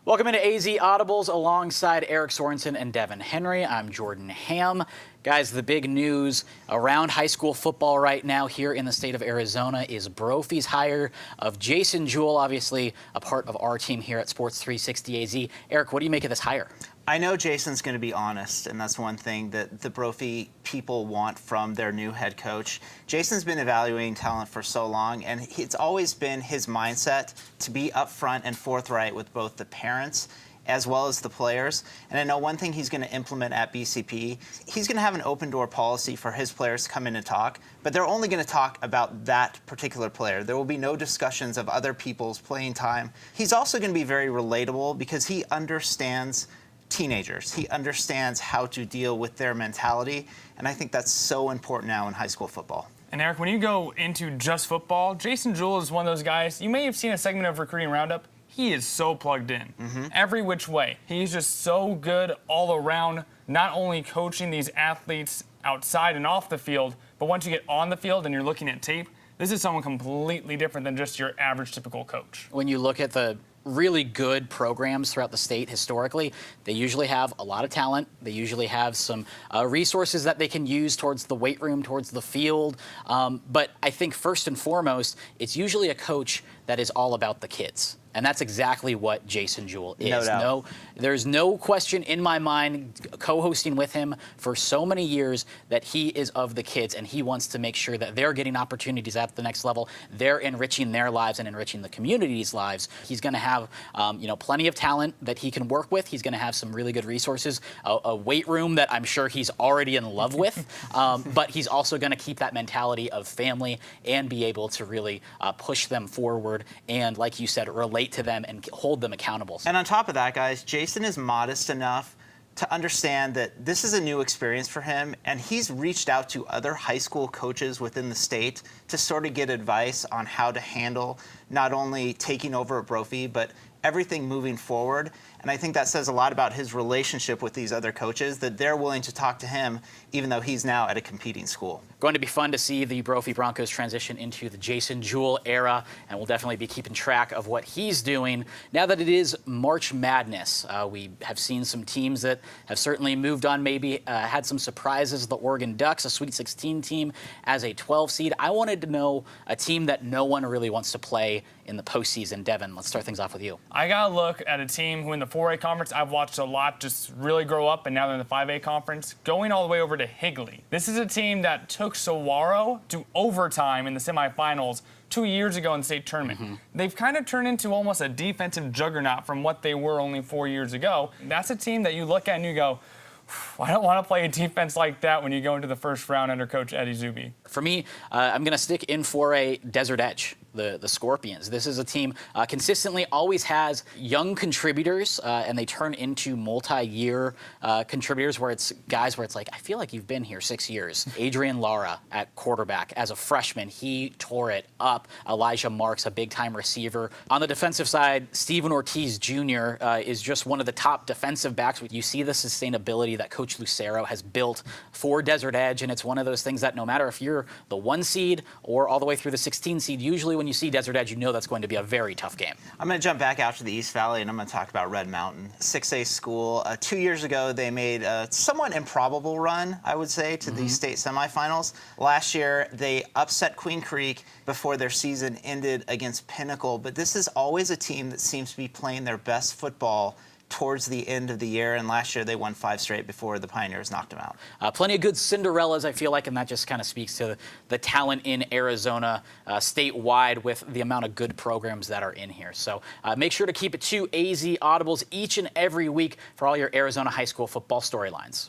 Welcome into AZ Audibles alongside Eric Sorensen and Devin Henry. I'm Jordan Ham. Guys, the big news around high school football right now here in the state of Arizona is Brophy's hire of Jason Jewell, obviously a part of our team here at Sports 360 AZ. Eric, what do you make of this hire? I know Jason's going to be honest, and that's one thing that the Brophy people want from their new head coach. Jason's been evaluating talent for so long, and it's always been his mindset to be upfront and forthright with both the parents as well as the players. And I know one thing he's going to implement at BCP, he's going to have an open door policy for his players to come in and talk, but they're only going to talk about that particular player. There will be no discussions of other people's playing time. He's also going to be very relatable because he understands teenagers. He understands how to deal with their mentality, and I think that's so important now in high school football. And Eric, when you go into just football, Jason Jewell is one of those guys, you may have seen a segment of Recruiting Roundup, he is so plugged in, every which way. He's just so good all around, not only coaching these athletes outside and off the field, but once you get on the field and you're looking at tape, this is someone completely different than just your average typical coach. When you look at the really good programs throughout the state historically, they usually have a lot of talent. They usually have some resources that they can use towards the weight room, towards the field. But I think first and foremost, it's usually a coach that is all about the kids. And that's exactly what Jason Jewell is. No doubt. There's no question in my mind, co-hosting with him for so many years, that he is of the kids and he wants to make sure that they're getting opportunities at the next level. They're enriching their lives and enriching the community's lives. He's going to have plenty of talent that he can work with. He's going to have some really good resources, a weight room that I'm sure he's already in love with. But he's also going to keep that mentality of family and be able to really push them forward and, like you said, relate to them and hold them accountable. And on top of that, guys, Jason is modest enough to understand that this is a new experience for him, and he's reached out to other high school coaches within the state to sort of get advice on how to handle not only taking over at Brophy, but everything moving forward. And I think that says a lot about his relationship with these other coaches, that they're willing to talk to him even though he's now at a competing school. Going to be fun to see the Brophy Broncos transition into the Jason Jewell era, and we'll definitely be keeping track of what he's doing. Now that it is March Madness, we have seen some teams that have certainly moved on, maybe had some surprises. The Oregon Ducks, a Sweet 16 team as a 12 seed. I wanted to know a team that no one really wants to play in the postseason. Devin, let's start things off with you. I got to look at a team who in the 4A conference I've watched a lot just really grow up, and now they're in the 5A conference, going all the way over to Higley. This is a team that took Saguaro to overtime in the semifinals 2 years ago in the state tournament. They've kind of turned into almost a defensive juggernaut from what they were only 4 years ago. That's a team that you look at and you go, I don't want to play a defense like that when you go into the first round under Coach Eddie Zuby. For me, I'm going to stick in for a Desert Edge, the Scorpions. This is a team consistently always has young contributors, and they turn into multi-year contributors where it's guys where it's like, I feel like you've been here 6 years. Adrian Lara at quarterback. As a freshman, he tore it up. Elijah Marks, a big-time receiver. On the defensive side, Steven Ortiz Jr. Is just one of the top defensive backs. You see the sustainability that Coach Lucero has built for Desert Edge, and it's one of those things that no matter if you're the 1 seed or all the way through the 16 seed, usually when you see Desert Edge, you know that's going to be a very tough game. I'm going to jump back out to the East Valley, and I'm going to talk about Red Mountain. 6A school. 2 years ago, they made a somewhat improbable run, I would say, to the state semifinals. Last year, they upset Queen Creek before their season ended against Pinnacle, but this is always a team that seems to be playing their best football towards the end of the year, and last year they won 5 straight before the Pioneers knocked them out. Plenty of good Cinderellas, I feel like, and that just kind of speaks to the talent in Arizona statewide with the amount of good programs that are in here. So make sure to keep it to AZ Audibles each and every week for all your Arizona high school football storylines.